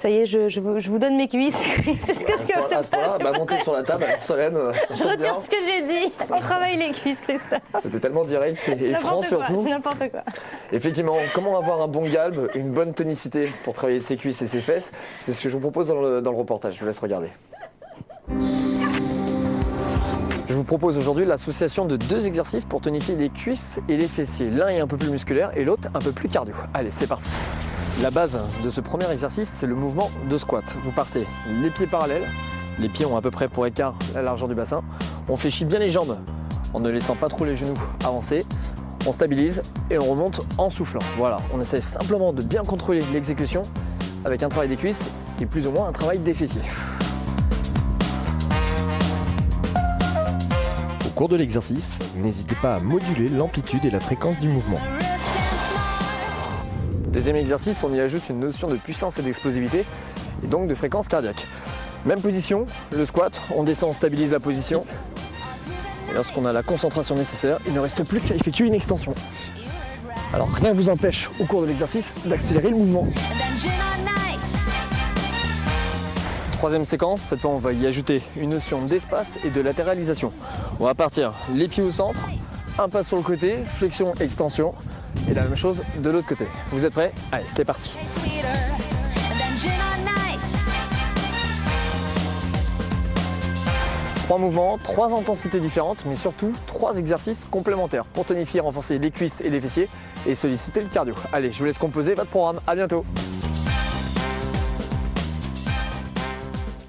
Ça y est, je vous donne mes cuisses. Qu'est-ce que c'est À ce point-là, bah, montez sur la table, Solène, ça Je tombe bien. retire ce que j'ai dit. On travaille les cuisses, Christophe. C'était tellement direct et franc surtout. C'est n'importe quoi. Effectivement, comment avoir un bon galbe, une bonne tonicité pour travailler ses cuisses et ses fesses, c'est ce que je vous propose dans le reportage. Je vous laisse regarder. Je vous propose aujourd'hui l'association de 2 exercices pour tonifier les cuisses et les fessiers. L'un est un peu plus musculaire et l'autre un peu plus cardio. Allez, c'est parti. La base de ce premier exercice, c'est le mouvement de squat. Vous partez les pieds parallèles, les pieds ont à peu près pour écart la largeur du bassin. On fléchit bien les jambes en ne laissant pas trop les genoux avancer. On stabilise et on remonte en soufflant. Voilà, on essaie simplement de bien contrôler l'exécution avec un travail des cuisses et plus ou moins un travail des fessiers. Au cours de l'exercice, n'hésitez pas à moduler l'amplitude et la fréquence du mouvement. Deuxième exercice, on y ajoute une notion de puissance et d'explosivité et donc de fréquence cardiaque. Même position, le squat, on descend, on stabilise la position. Et lorsqu'on a la concentration nécessaire, il ne reste plus qu'à effectuer une extension. Alors rien ne vous empêche au cours de l'exercice d'accélérer le mouvement. Troisième séquence, cette fois on va y ajouter une notion d'espace et de latéralisation. On va partir les pieds au centre, un pas sur le côté, flexion, extension, et la même chose de l'autre côté. Vous êtes prêts? Allez, c'est parti. 3 mouvements, 3 intensités différentes, mais surtout 3 exercices complémentaires pour tonifier, renforcer les cuisses et les fessiers et solliciter le cardio. Allez, je vous laisse composer votre programme. À bientôt.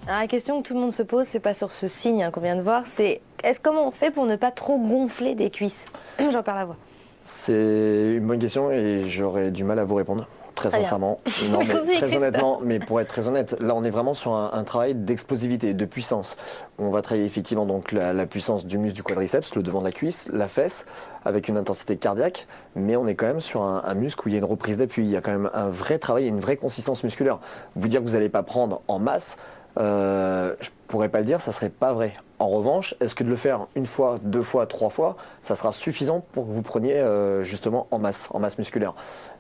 Alors, la question que tout le monde se pose, c'est pas sur ce signe qu'on vient de voir, c'est comment on fait pour ne pas trop gonfler des cuisses? J'en perds la voix. C'est une bonne question et j'aurais du mal à vous répondre, très sincèrement. Non, mais très honnêtement, mais pour être très honnête, là on est vraiment sur un travail d'explosivité, de puissance. On va travailler effectivement donc la puissance du muscle du quadriceps, le devant de la cuisse, la fesse, avec une intensité cardiaque, mais on est quand même sur un muscle où il y a une reprise d'appui, il y a quand même un vrai travail et une vraie consistance musculaire. Vous dire que vous n'allez pas prendre en masse, je pourrais pas le dire, ça serait pas vrai. En revanche, est-ce que de le faire une fois, 2 fois, 3 fois, ça sera suffisant pour que vous preniez justement en masse musculaire?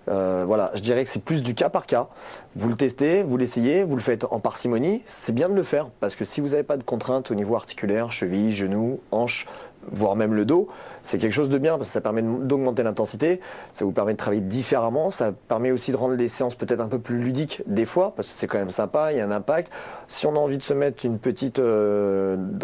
Voilà, je dirais que c'est plus du cas par cas. Vous le testez, vous l'essayez, vous le faites en parcimonie. C'est bien de le faire parce que si vous n'avez pas de contraintes au niveau articulaire, cheville, genou, hanche, voire même le dos, c'est quelque chose de bien parce que ça permet d'augmenter l'intensité, ça vous permet de travailler différemment, ça permet aussi de rendre les séances peut-être un peu plus ludiques des fois parce que c'est quand même sympa, il y a un impact. Si on a envie de se mettre une petite, dans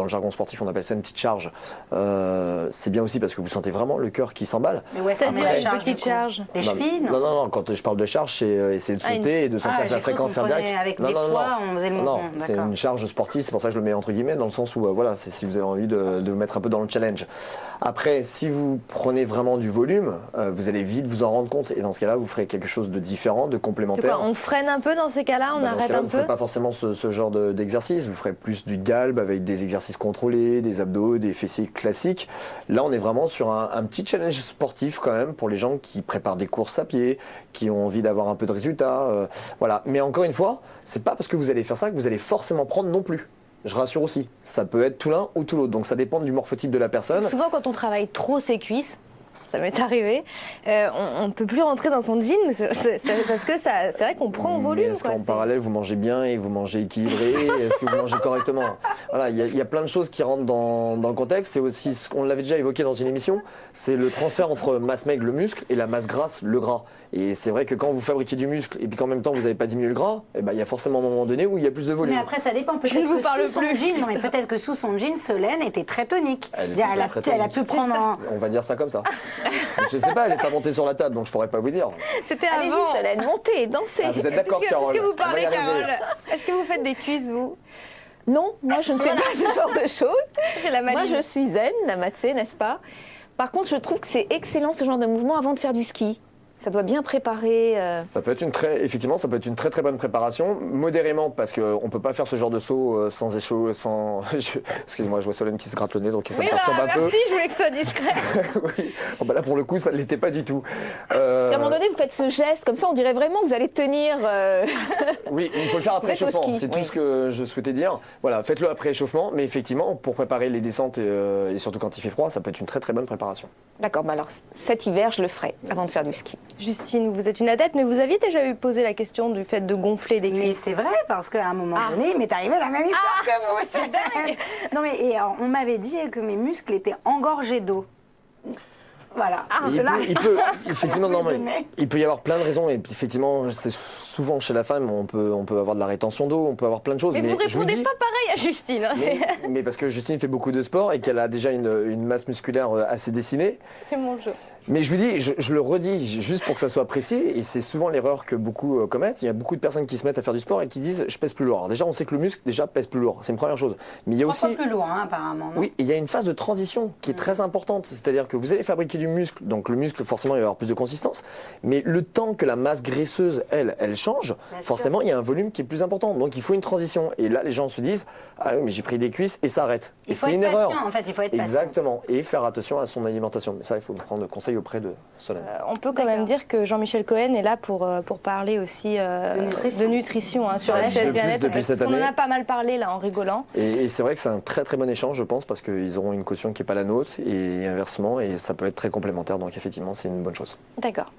le jargon sportif on appelle ça une petite charge, c'est bien aussi parce que vous sentez vraiment le cœur qui s'emballe. Mais où est-ce qu'on met la charge, petite charge? Les chevilles? Non, quand je parle de charge, c'est essayer de sauter et de sentir que la fréquence cardiaque. Avec des poids, on faisait le mouvement. Non, c'est une charge sportive, c'est pour ça que je le mets entre guillemets, dans le sens où voilà, c'est si vous avez envie de vous mettre un peu dans le challenge. Après, si vous prenez vraiment du volume, vous allez vite vous en rendre compte et dans ce cas-là, vous ferez quelque chose de différent, de complémentaire. On freine un peu dans ces cas-là, on arrête un peu? Vous ne ferez pas forcément ce genre d'exercice, vous ferez plus du galbe avec des exercices contrôlés, des abdos, des fessiers classiques. Là, on est vraiment sur un petit challenge sportif quand même pour les gens qui préparent des courses à pied, qui ont envie d'avoir un peu de résultats. Voilà. Mais encore une fois, c'est pas parce que vous allez faire ça que vous allez forcément prendre non plus. Je rassure aussi, ça peut être tout l'un ou tout l'autre, donc ça dépend du morphotype de la personne. Souvent quand on travaille trop ses cuisses, ça m'est arrivé, on ne peut plus rentrer dans son jean parce que c'est vrai qu'on prend en volume. Est-ce qu'en parallèle vous mangez bien et vous mangez équilibré? Est-ce que vous mangez correctement? Voilà, il y a plein de choses qui rentrent dans le contexte. C'est aussi ce qu'on l'avait déjà évoqué dans une émission, c'est le transfert entre masse maigre, le muscle, et la masse grasse, le gras. Et c'est vrai que quand vous fabriquez du muscle et puis qu'en même temps vous n'avez pas diminué le gras, il y a forcément un moment donné où il y a plus de volume. Mais après ça dépend, peut-être que sous son jean, Solène était très tonique. Elle a pu prendre On va dire ça comme ça. Je sais pas, elle est pas montée sur la table, donc je pourrais pas vous dire. C'était avant. Allez-y, Solène, montez, dansez. Ah, vous êtes d'accord, Carole? Est-ce que vous parlez, Carole? Est-ce que vous faites des cuisses, vous? Non, moi je ne fais pas ce genre de choses. Moi je suis zen, la matsé, n'est-ce pas? Par contre, je trouve que c'est excellent ce genre de mouvement avant de faire du ski. Ça doit bien préparer. Ça peut être effectivement, ça peut être une très très bonne préparation, modérément parce qu'on ne peut pas faire ce genre de saut sans échaud, sans. Excusez-moi, je vois Solène qui se gratte le nez, donc ça me perturbe un peu. Merci, je voulais que ce soit discret. Oui. Oh, là pour le coup, ça ne l'était pas du tout. À un moment donné, vous faites ce geste comme ça, on dirait vraiment que vous allez tenir. Oui, il faut le faire après échauffement. C'est tout ce que je souhaitais dire. Voilà, faites-le après échauffement, mais effectivement, pour préparer les descentes et surtout quand il fait froid, ça peut être une très très bonne préparation. D'accord, alors cet hiver, je le ferai avant de faire du ski. Justine, vous êtes une adepte, mais vous aviez déjà posé la question du fait de gonfler des Mais cuisses. c'est vrai, parce qu'à un moment donné, il m'est arrivé la même histoire que vous. C'est dingue. Non, mais et alors, on m'avait dit que mes muscles étaient engorgés d'eau. Voilà. Effectivement, non, mais il peut y avoir plein de raisons. Et puis, effectivement, c'est souvent chez la femme, on peut avoir de la rétention d'eau, on peut avoir plein de choses. Mais vous répondez pas pareil à Justine. Hein. Mais parce que Justine fait beaucoup de sport et qu'elle a déjà une masse musculaire assez dessinée. C'est mon jeu. Mais je vous dis, je le redis, juste pour que ça soit précis, et c'est souvent l'erreur que beaucoup commettent. Il y a beaucoup de personnes qui se mettent à faire du sport et qui disent je pèse plus lourd. Alors déjà, on sait que le muscle pèse plus lourd, c'est une première chose. Mais il y a aussi plus lourd, hein, apparemment. Non, oui, et il y a une phase de transition qui est très importante. C'est-à-dire que vous allez fabriquer du muscle, donc le muscle forcément il va avoir plus de consistance. Mais le temps que la masse graisseuse, elle change, forcément il y a un volume qui est plus important. Donc il faut une transition. Et là, les gens se disent ah oui, mais j'ai pris des cuisses et ça arrête. Et c'est une erreur. En fait, il faut être patient. Exactement. Et faire attention à son alimentation. Mais ça, il faut prendre conseil auprès de Solène. On peut quand même dire que Jean-Michel Cohen est là pour parler aussi de nutrition hein, sur la chaise bien-être. Depuis cette On en année. a pas mal parlé là en rigolant. Et c'est vrai que c'est un très très bon échange, je pense, parce qu'ils auront une caution qui n'est pas la nôtre et inversement, et ça peut être très complémentaire. Donc effectivement, c'est une bonne chose. D'accord.